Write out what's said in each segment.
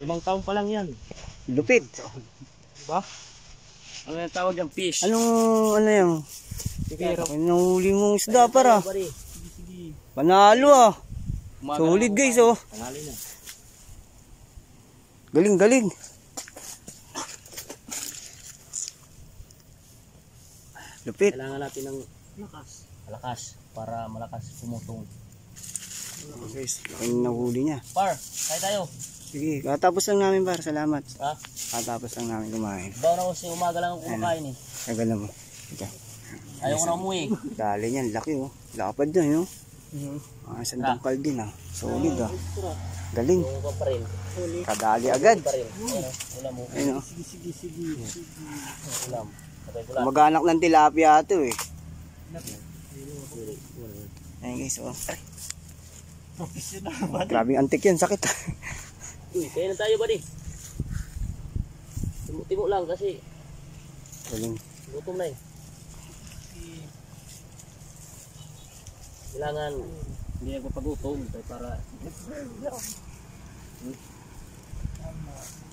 5 taon pa lang yan. Lupit. Diba? Ano yung tawag yung fish? Ano yung? Pero, Nahuli mong isda para. Panalo ah. Solid guys oh. Panalo na. Galing, galing. Lupit. Kailangan natin ng malakas para malakas pumutong. Guys, yung nahuli niya. Par, kaya tayo. Sige, katapos lang namin par. Salamat. Ha? Katapos lang namin kumain. Daw na kasi umaga lang ako kumakain eh. Tagal mo. Ito. Ayaw ko na umuwi. Dali niyan, laki oh. Lapad dyan, no? Isang tangkal din ah. Solid ah. Galing. Uwa pa rin. Kadali agad. Pa rin. Ulam mo. Ayun oh. Sige. Ulam. Mag-anak ng tilapia ito eh. Ayun guys oh. Professional. Grabing antik yan, sakit. Uy, kaya na tayo buddy. Timo lang kasi Galing. gutom na eh. Kailangan hindi ako pagutom para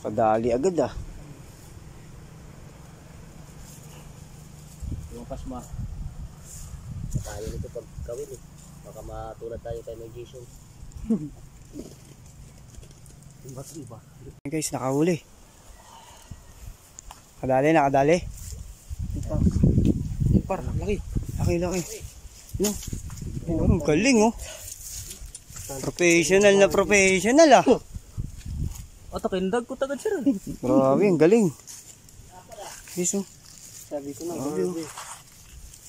Kadali agad ah. yung pasma. Tayo nito pag kawin eh. Baka matulad tayo kay May Jason. Iba. Ayun guys, nakahuli. Kadali, nakadali. Par, laki. Laki. No. Oh, galing oh. Professional na professional ah. O takindag ko tagad sir. Grabe, ang galing. Guys oh. Sabi ko na Barbie.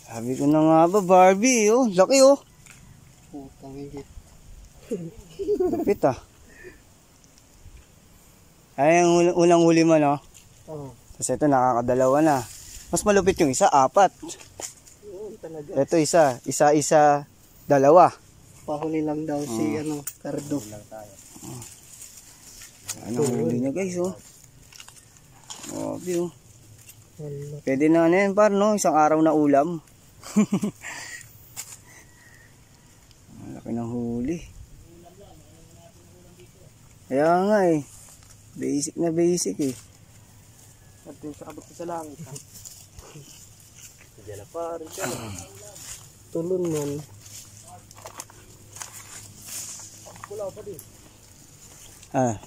Sabi ko na nga ba, Barbie oh. Laki oh. putang higit. Lupit ah. Ay, ang unang huli mo no? Oo. Kasi ito nakakadalawa na. Mas malupit yung isa, 4. Talaga. Ito isa, dalawa. Pahuli lang daw si Cardo. Ano huli niya guys oh. Grabe oh. Pwede na yan par no, isang araw na ulam. Malaki ng huli. Kaya nga eh. Basic na basic eh. At yung sabot sa langit. Diyan na pa rin siya. Tulon nun. Pula pa din.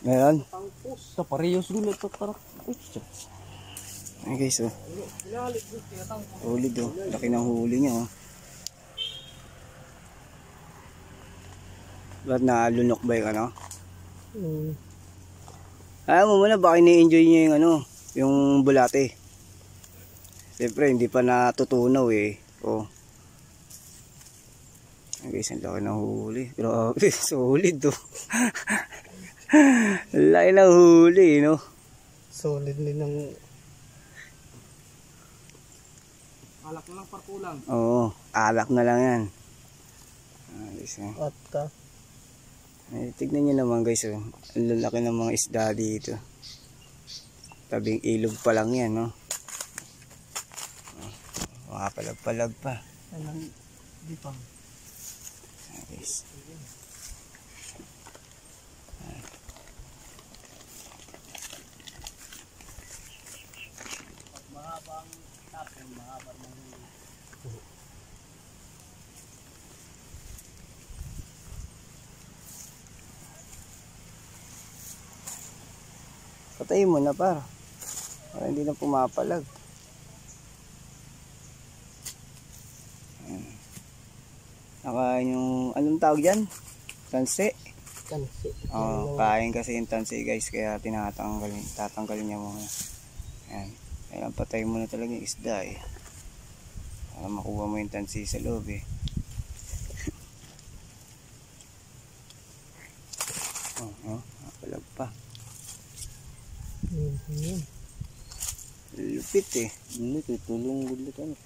Meron? Pangpus. Sa parehos rin ito para. Ay guys oh. Huli do. Laki ng huli niya oh. Ba't nalunok ba yung ano? Ayaw mo muna baka ini-enjoy niya yung yung bulate. Siyempre hindi pa natutunaw eh. Oh. Ay guys, ang laki ng huli. Grabe, solid oh. Laki ng huli no. Solid din ng alak na lang parkulang. Oo, alak na lang yan. Guys, At ka. tignan nyo naman guys oh. Ang lalaki ng mga isda dito. Tabing ilog pa lang yan no. Makapalag-palag pa. Di pa. Guys. Mahabang tapon, mahabang ng Patayin mo na para hindi na pumapalag. Nakain yung anong tawag dyan? Tansi. Kain kasi yung tansi guys, kaya tatanggalin niya muna. Ayan. Kaya patayin mo na talaga yung isda eh. Para makuha mo yung tansi sa loob eh. Nakapalag pa. Lupit eh. Lupit, tulong gulit ano.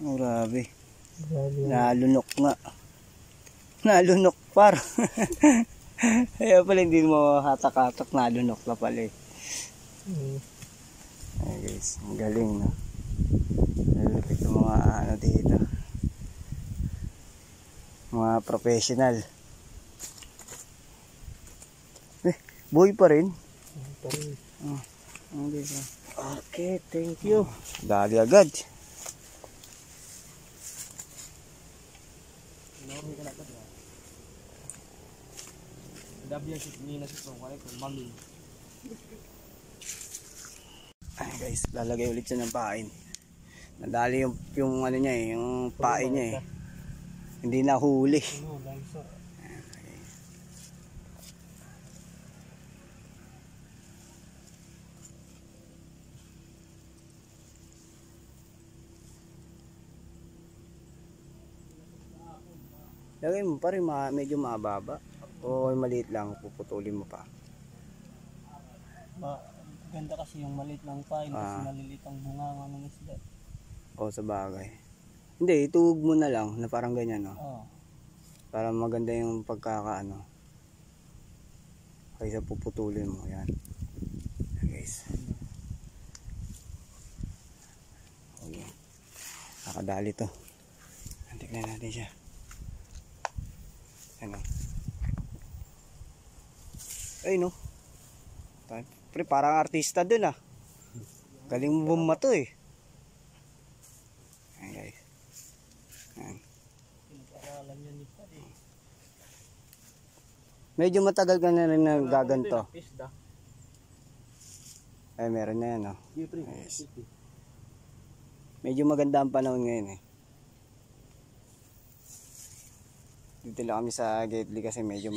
Grabe. Nalunok nga. Nalunok par. Kaya pala hindi mo hatak-hatak, nalunok na pala eh. Ay guys, ang galing no. Nalulupit yung mga ano dito. Mga professional. Buhay pa rin. Okay, thank you. Dali agad. Ay guys, lalagay ulit siya ng pain. Nadali yung ano niya eh, yung pain niya eh. Hindi na huli. Lagay mo pa rin medyo mababa. O maliit lang, puputulin mo pa. Ganda kasi yung maliit lang pain kasi maliliit ang bunga ng isda. O sa bagay. Hindi, ituog mo na lang na parang ganyan no. Para maganda yung pagkakaano. Kaysa puputulin mo, yan. Yan guys. Okay. Nakadali to. Tignan natin siya. Ano? Ay no. Pre, parang artista dun ah. Galing mo bumato eh. Ayan guys. Ayan. Medyo matagal ka na rin nagaganto. Ay meron na yan oh. Yes. Medyo maganda ang panahon ngayon eh. Dito lang kami sa Gately kasi medyo